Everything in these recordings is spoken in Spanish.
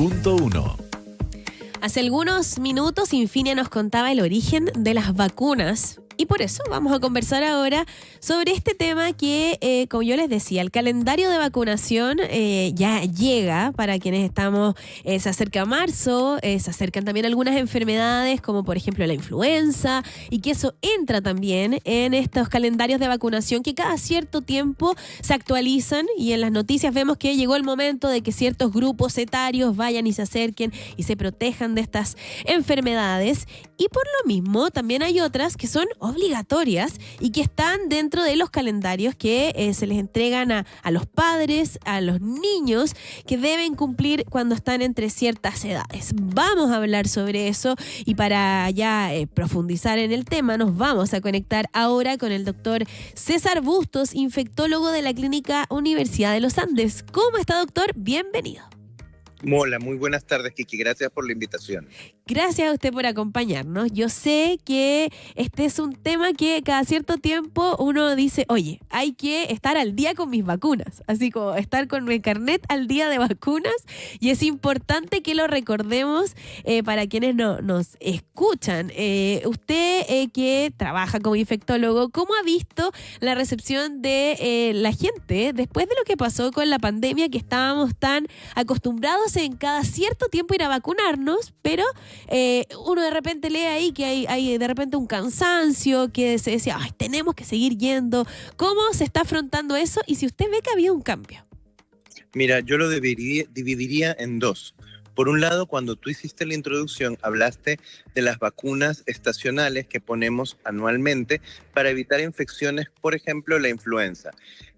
90.1. Hace algunos minutos Infinia nos contaba el origen de las vacunas y por eso vamos a conversar ahora sobre este tema que, como yo les decía, el calendario de vacunación ya llega para quienes estamos, se acerca marzo, se acercan también algunas enfermedades como por ejemplo la influenza y que eso entra también en estos calendarios de vacunación que cada cierto tiempo se actualizan y en las noticias vemos que llegó el momento de que ciertos grupos etarios vayan y se acerquen y se protejan de estas enfermedades y por lo mismo también hay otras que son obligatorias y que están dentro de los calendarios que se les entregan a los padres, a los niños que deben cumplir cuando están entre ciertas edades. Vamos a hablar sobre eso y para ya profundizar en el tema nos vamos a conectar ahora con el doctor César Bustos, infectólogo de la Clínica Universidad de los Andes. ¿Cómo está, doctor? Bienvenido. Hola, muy buenas tardes, Kiki. Gracias por la invitación. Gracias a usted por acompañarnos. Yo sé que este es un tema que cada cierto tiempo uno dice, oye, hay que estar al día con mis vacunas, así como estar con mi carnet al día de vacunas y es importante que lo recordemos para quienes nos escuchan. Usted que trabaja como infectólogo, ¿cómo ha visto la recepción de la gente después de lo que pasó con la pandemia, que estábamos tan acostumbrados en cada cierto tiempo ir a vacunarnos, pero uno de repente lee ahí que hay de repente un cansancio, que se decía, ay, tenemos que seguir yendo? ¿Cómo se está afrontando eso? Y si usted ve que había un cambio. Mira, yo lo dividiría en dos. Por un lado, cuando tú hiciste la introducción, hablaste de las vacunas estacionales que ponemos anualmente para evitar infecciones, por ejemplo, la influenza.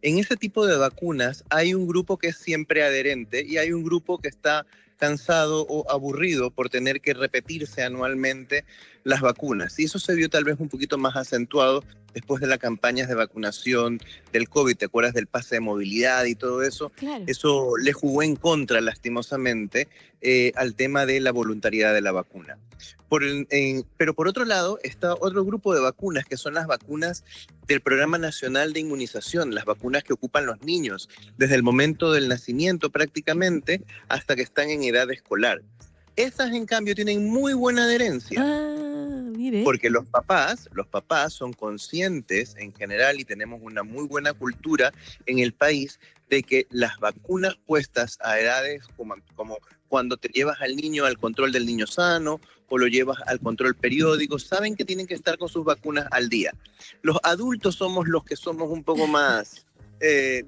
En ese tipo de vacunas hay un grupo que es siempre adherente y hay un grupo que está cansado o aburrido por tener que repetirse anualmente las vacunas. Y eso se vio tal vez un poquito más acentuado después de las campañas de vacunación del COVID. ¿Te acuerdas del pase de movilidad y todo eso? Claro. Eso le jugó en contra, lastimosamente, al tema de la voluntariedad de la vacuna. Pero por otro lado está otro grupo de vacunas, que son las vacunas del Programa Nacional de Inmunización, las vacunas que ocupan los niños desde el momento del nacimiento prácticamente hasta que están en edad escolar. Esas, en cambio, tienen muy buena adherencia. Mire. Porque los papás son conscientes en general y tenemos una muy buena cultura en el país de que las vacunas puestas a edades como cuando te llevas al niño al control del niño sano o lo llevas al control periódico, saben que tienen que estar con sus vacunas al día. Los adultos somos los que somos un poco más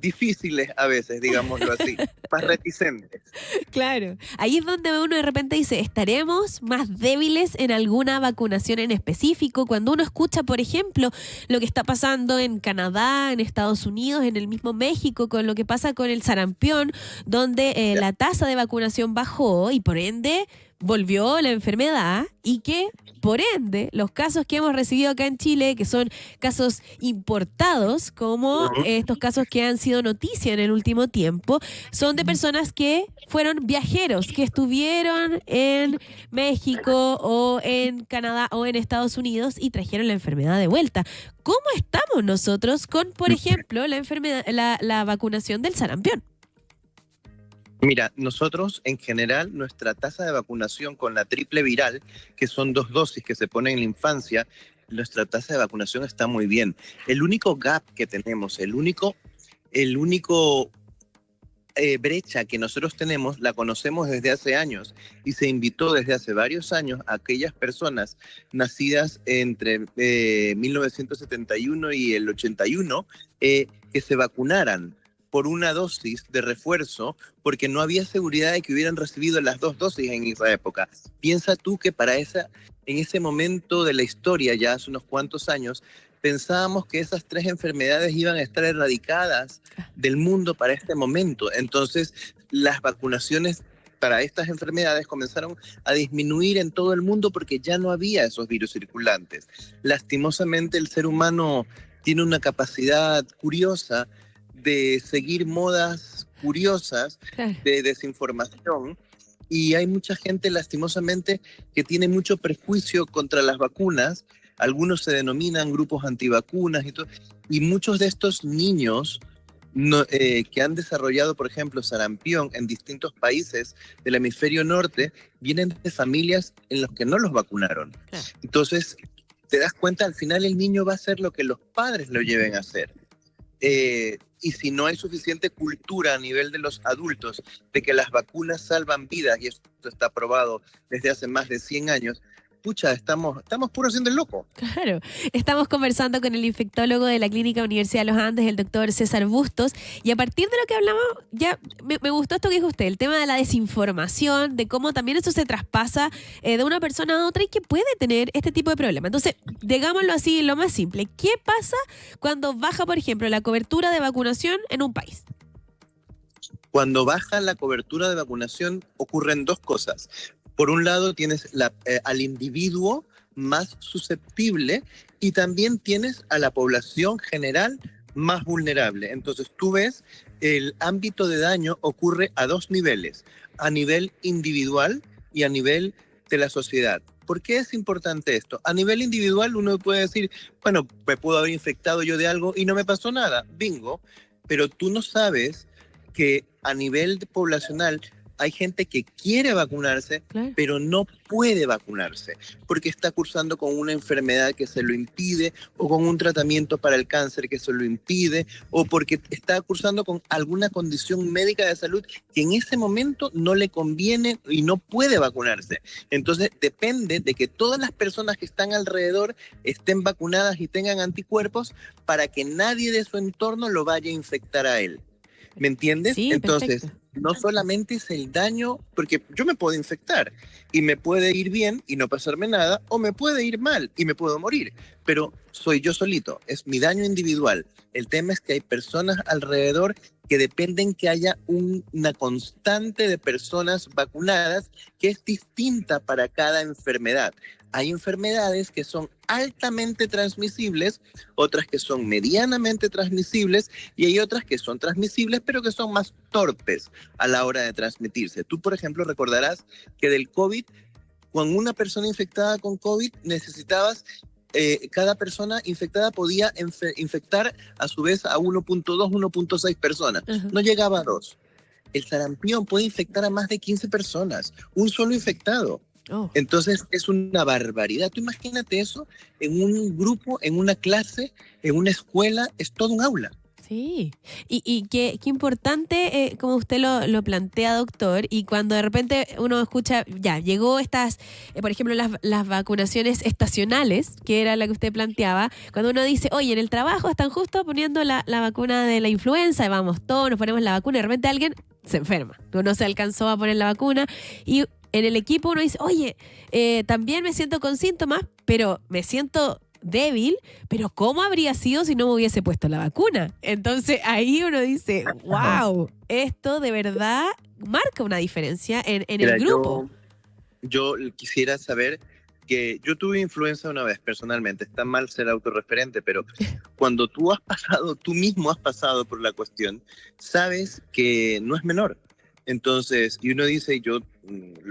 difíciles a veces, digámoslo así, más reticentes. Claro, ahí es donde uno de repente dice, ¿estaremos más débiles en alguna vacunación en específico? Cuando uno escucha, por ejemplo, lo que está pasando en Canadá, en Estados Unidos, en el mismo México, con lo que pasa con el sarampión, donde la tasa de vacunación bajó y por ende volvió la enfermedad y que, por ende, los casos que hemos recibido acá en Chile, que son casos importados, como estos casos que han sido noticia en el último tiempo, son de personas que fueron viajeros, que estuvieron en México o en Canadá o en Estados Unidos y trajeron la enfermedad de vuelta. ¿Cómo estamos nosotros con, por ejemplo, la enfermedad, la vacunación del sarampión? Mira, nosotros en general nuestra tasa de vacunación con la triple viral, que son 2 dosis que se ponen en la infancia, nuestra tasa de vacunación está muy bien. El único gap que tenemos, el único brecha que nosotros tenemos, la conocemos desde hace años y se invitó desde hace varios años a aquellas personas nacidas entre 1971 y el 81 que se vacunaran por una dosis de refuerzo, porque no había seguridad de que hubieran recibido las 2 dosis en esa época. Piensa tú que en ese momento de la historia, ya hace unos cuantos años, pensábamos que esas 3 enfermedades iban a estar erradicadas del mundo para este momento. Entonces, las vacunaciones para estas enfermedades comenzaron a disminuir en todo el mundo porque ya no había esos virus circulantes. Lastimosamente, el ser humano tiene una capacidad curiosa de seguir modas curiosas de desinformación y hay mucha gente lastimosamente que tiene mucho prejuicio contra las vacunas. Algunos se denominan grupos antivacunas y muchos de estos niños que han desarrollado, por ejemplo, sarampión en distintos países del hemisferio norte, vienen de familias en las que no los vacunaron. Claro. Entonces, te das cuenta, al final el niño va a hacer lo que los padres lo lleven a hacer. Y si no hay suficiente cultura a nivel de los adultos de que las vacunas salvan vidas, y esto está probado desde hace más de 100 años, pucha, estamos puro haciendo el loco. Claro, estamos conversando con el infectólogo de la Clínica Universidad de los Andes, el doctor César Bustos, y a partir de lo que hablamos, ya me gustó esto que dijo usted, el tema de la desinformación, de cómo también eso se traspasa de una persona a otra y que puede tener este tipo de problema. Entonces, digámoslo así, lo más simple, ¿qué pasa cuando baja, por ejemplo, la cobertura de vacunación en un país? Cuando baja la cobertura de vacunación ocurren dos cosas. Por un lado tienes al individuo más susceptible y también tienes a la población general más vulnerable. Entonces tú ves, el ámbito de daño ocurre a dos niveles, a nivel individual y a nivel de la sociedad. ¿Por qué es importante esto? A nivel individual uno puede decir, bueno, me puedo haber infectado yo de algo y no me pasó nada, bingo, pero tú no sabes que a nivel poblacional hay gente que quiere vacunarse, Claro. pero no puede vacunarse porque está cursando con una enfermedad que se lo impide, o con un tratamiento para el cáncer que se lo impide, o porque está cursando con alguna condición médica de salud que en ese momento no le conviene y no puede vacunarse. Entonces depende de que todas las personas que están alrededor estén vacunadas y tengan anticuerpos para que nadie de su entorno lo vaya a infectar a él. ¿Me entiendes? Sí, Entonces, perfecto. no solamente es el daño, porque yo me puedo infectar y me puede ir bien y no pasarme nada, o me puede ir mal y me puedo morir, pero soy yo solito, es mi daño individual. El tema es que hay personas alrededor que dependen que haya una constante de personas vacunadas que es distinta para cada enfermedad. Hay enfermedades que son altamente transmisibles, otras que son medianamente transmisibles y hay otras que son transmisibles pero que son más torpes a la hora de transmitirse. Tú, por ejemplo, recordarás que del COVID, con una persona infectada con COVID necesitabas, cada persona infectada podía infectar a su vez a 1.2, 1.6 personas. Ajá. No llegaba a 2. El sarampión puede infectar a más de 15 personas, un solo infectado. Oh. Entonces es una barbaridad. Tú imagínate eso en un grupo, en una clase, en una escuela, es todo un aula. Sí, y qué importante, como usted lo plantea, doctor, y cuando de repente uno escucha, ya, llegó estas, por ejemplo, las vacunaciones estacionales, que era la que usted planteaba, cuando uno dice, oye, en el trabajo están justo poniendo la vacuna de la influenza, y vamos, todos nos ponemos la vacuna, y de repente alguien se enferma, no se alcanzó a poner la vacuna, y en el equipo uno dice, oye, también me siento con síntomas, pero me siento débil, pero ¿cómo habría sido si no me hubiese puesto la vacuna? Entonces ahí uno dice, wow, esto de verdad marca una diferencia en Mira, el grupo. yo quisiera saber que yo tuve influenza una vez personalmente, está mal ser autorreferente, pero cuando tú mismo has pasado por la cuestión, sabes que no es menor. Entonces, y uno dice, yo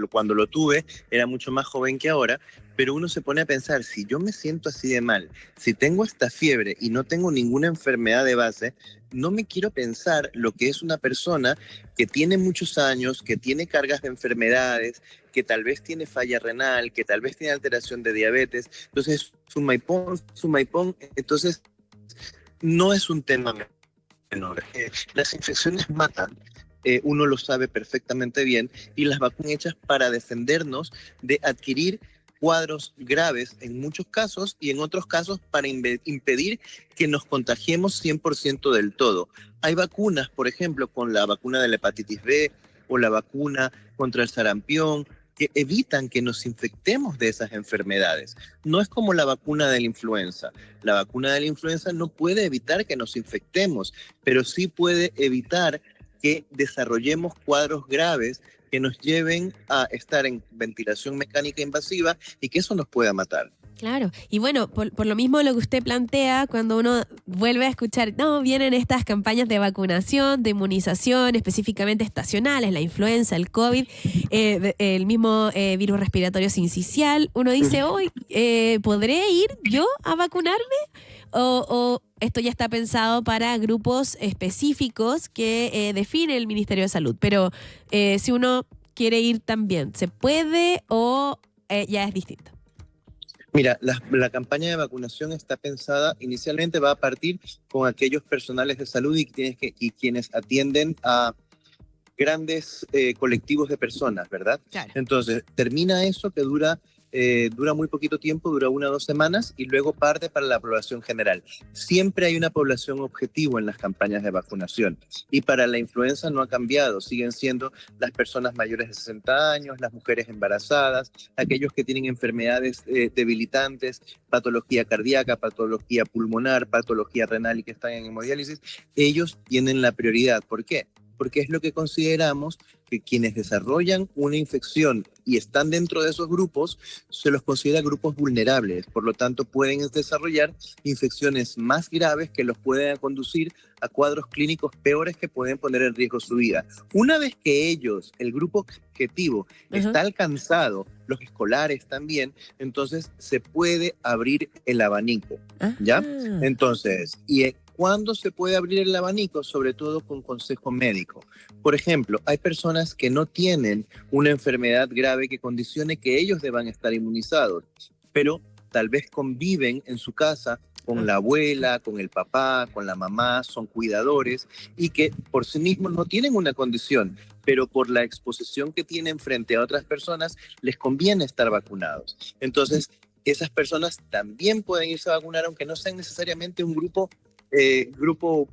cuando lo tuve era mucho más joven que ahora, pero uno se pone a pensar, si yo me siento así de mal, si tengo esta fiebre y no tengo ninguna enfermedad de base, no me quiero pensar lo que es una persona que tiene muchos años, que tiene cargas de enfermedades, que tal vez tiene falla renal, que tal vez tiene alteración de diabetes. Entonces, Sumaipón, entonces no es un tema menor. Las infecciones matan. Uno lo sabe perfectamente bien, y las vacunas hechas para defendernos de adquirir cuadros graves en muchos casos, y en otros casos para impedir que nos contagiemos 100% del todo. Hay vacunas, por ejemplo, con la vacuna de la hepatitis B o la vacuna contra el sarampión, que evitan que nos infectemos de esas enfermedades. No es como la vacuna de la influenza. La vacuna de la influenza no puede evitar que nos infectemos, pero sí puede evitar que desarrollemos cuadros graves que nos lleven a estar en ventilación mecánica invasiva y que eso nos pueda matar. Claro, y bueno, por lo mismo lo que usted plantea, cuando uno vuelve a escuchar, no, vienen estas campañas de vacunación, de inmunización, específicamente estacionales, la influenza, el COVID, el mismo virus respiratorio sincicial, uno dice, hoy, ¿podré ir yo a vacunarme? o esto ya está pensado para grupos específicos que define el Ministerio de Salud. Pero si uno quiere ir también, ¿se puede o ya es distinto? Mira, la campaña de vacunación está pensada, inicialmente va a partir con aquellos personales de salud y quienes atienden a grandes colectivos de personas, ¿verdad? Claro. Entonces, termina eso que dura muy poquito tiempo, dura 1 o 2 semanas y luego parte para la población general. Siempre hay una población objetivo en las campañas de vacunación y para la influenza no ha cambiado, siguen siendo las personas mayores de 60 años, las mujeres embarazadas, aquellos que tienen enfermedades debilitantes, patología cardíaca, patología pulmonar, patología renal y que están en hemodiálisis, ellos tienen la prioridad. ¿Por qué? Porque es lo que consideramos que quienes desarrollan una infección y están dentro de esos grupos, se los considera grupos vulnerables. Por lo tanto, pueden desarrollar infecciones más graves que los pueden conducir a cuadros clínicos peores que pueden poner en riesgo su vida. Una vez que ellos, el grupo objetivo, está alcanzado, los escolares también, entonces se puede abrir el abanico, ¿ya? Entonces, ¿cuándo se puede abrir el abanico? Sobre todo con consejo médico. Por ejemplo, hay personas que no tienen una enfermedad grave que condicione que ellos deban estar inmunizados, pero tal vez conviven en su casa con la abuela, con el papá, con la mamá, son cuidadores y que por sí mismos no tienen una condición, pero por la exposición que tienen frente a otras personas les conviene estar vacunados. Entonces, esas personas también pueden irse a vacunar aunque no sean necesariamente un grupo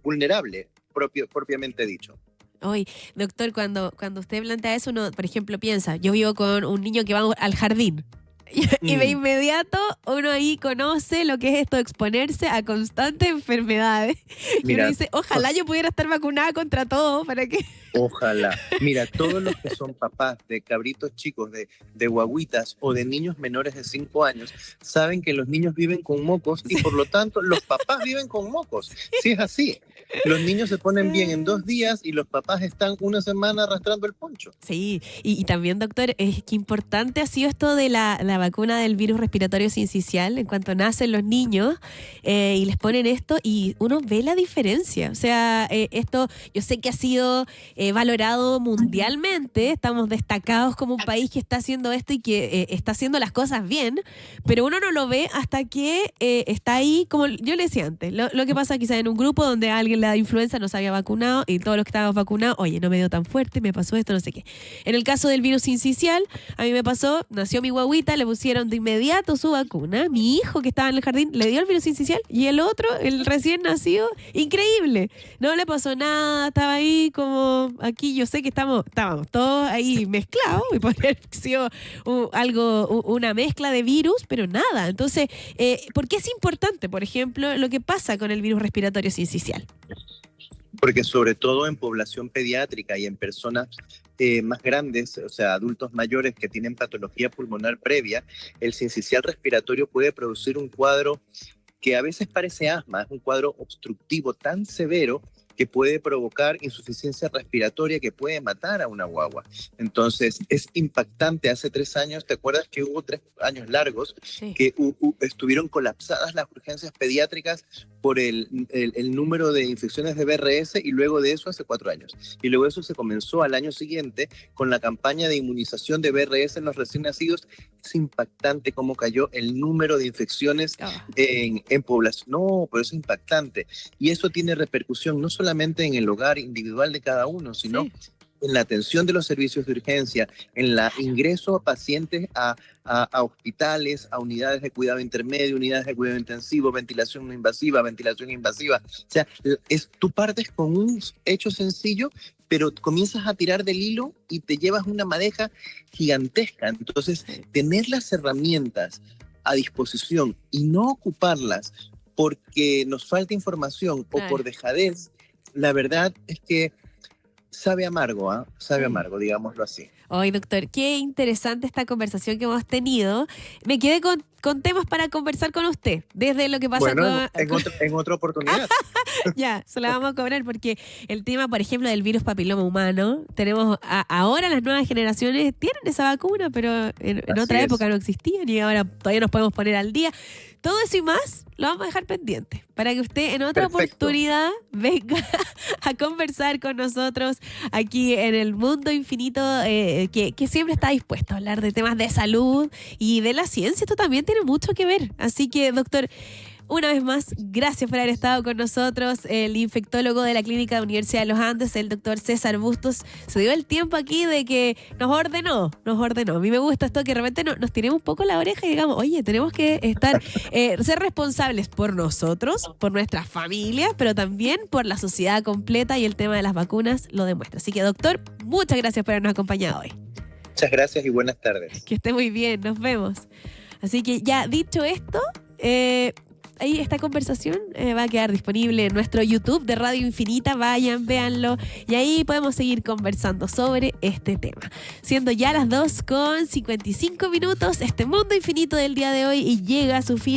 vulnerable, propiamente dicho. Hoy, doctor, cuando usted plantea eso, uno, por ejemplo, piensa, yo vivo con un niño que va al jardín y de inmediato uno ahí conoce lo que es esto de exponerse a constantes enfermedades. Mira, y uno dice, ojalá yo pudiera estar vacunada contra todo, ¿para qué? Ojalá. Mira, todos los que son papás de cabritos chicos, de guaguitas o de niños menores de 5 años, saben que los niños viven con mocos y por lo tanto los papás viven con mocos. Sí, es así. Los niños se ponen bien en 2 días y los papás están 1 semana arrastrando el poncho. Sí, y también, doctor, es que importante ha sido esto de la vacuna del virus respiratorio sincicial, en cuanto nacen los niños y les ponen esto y uno ve la diferencia. O sea, esto yo sé que ha sido valorado mundialmente, estamos destacados como un país que está haciendo esto y que está haciendo las cosas bien, pero uno no lo ve hasta que está ahí, como yo le decía antes, lo que pasa quizás en un grupo donde alguien le da influenza, no se había vacunado y todos los que estábamos vacunados, oye, no me dio tan fuerte, me pasó esto, no sé qué. En el caso del virus sincicial, a mí me pasó, nació mi guaguita, le pusieron de inmediato su vacuna, mi hijo que estaba en el jardín le dio el virus sincicial y el otro, el recién nacido, increíble, no le pasó nada, estaba ahí como aquí, yo sé que estábamos todos ahí mezclados y podría haber sido una mezcla de virus, pero nada. Entonces, ¿por qué es importante, por ejemplo, lo que pasa con el virus respiratorio sincicial? Porque sobre todo en población pediátrica y en personas más grandes, o sea, adultos mayores que tienen patología pulmonar previa, el sincicial respiratorio puede producir un cuadro que a veces parece asma, es un cuadro obstructivo tan severo que puede provocar insuficiencia respiratoria que puede matar a una guagua. Entonces, es impactante. Hace 3 años, ¿te acuerdas que hubo 3 años largos que estuvieron colapsadas las urgencias pediátricas por el número de infecciones de BRS y luego de eso hace 4 años? Y luego eso se comenzó al año siguiente con la campaña de inmunización de BRS en los recién nacidos. Es impactante cómo cayó el número de infecciones en población. No, pero es impactante. Y eso tiene repercusión no solamente en el hogar individual de cada uno, sino en la atención de los servicios de urgencia, en el ingreso a pacientes a hospitales, a unidades de cuidado intermedio, unidades de cuidado intensivo, ventilación no invasiva, ventilación invasiva. O sea, tú partes con un hecho sencillo, pero comienzas a tirar del hilo y te llevas una madeja gigantesca. Entonces, tener las herramientas a disposición y no ocuparlas porque nos falta información o por dejadez, la verdad es que sabe amargo, sabe amargo, digámoslo así. Hoy, doctor, qué interesante esta conversación que hemos tenido. Me quedé con temas para conversar con usted, desde lo que pasa en otra oportunidad. Ya, se la vamos a cobrar porque el tema, por ejemplo, del virus papiloma humano, tenemos ahora las nuevas generaciones tienen esa vacuna, pero en otra época no existían y ahora todavía nos podemos poner al día. Todo eso y más lo vamos a dejar pendiente para que usted en otra Perfecto. oportunidad venga a conversar con nosotros aquí en el Mundo Infinito, que siempre está dispuesto a hablar de temas de salud y de la ciencia. Esto también tiene mucho que ver. Así que, doctor, una vez más, gracias por haber estado con nosotros. El infectólogo de la Clínica de Universidad de los Andes, el doctor César Bustos, se dio el tiempo aquí de que nos ordenó. A mí me gusta esto que de repente nos tiremos un poco la oreja y digamos, oye, tenemos que estar, ser responsables por nosotros, por nuestras familias, pero también por la sociedad completa, y el tema de las vacunas lo demuestra. Así que, doctor, muchas gracias por habernos acompañado hoy. Muchas gracias y buenas tardes. Que esté muy bien, nos vemos. Así que ya dicho esto, ahí esta conversación va a quedar disponible en nuestro YouTube de Radio Infinita. Vayan, véanlo y ahí podemos seguir conversando sobre este tema. Siendo ya las 2:55, este Mundo Infinito del día de hoy y llega a su fin.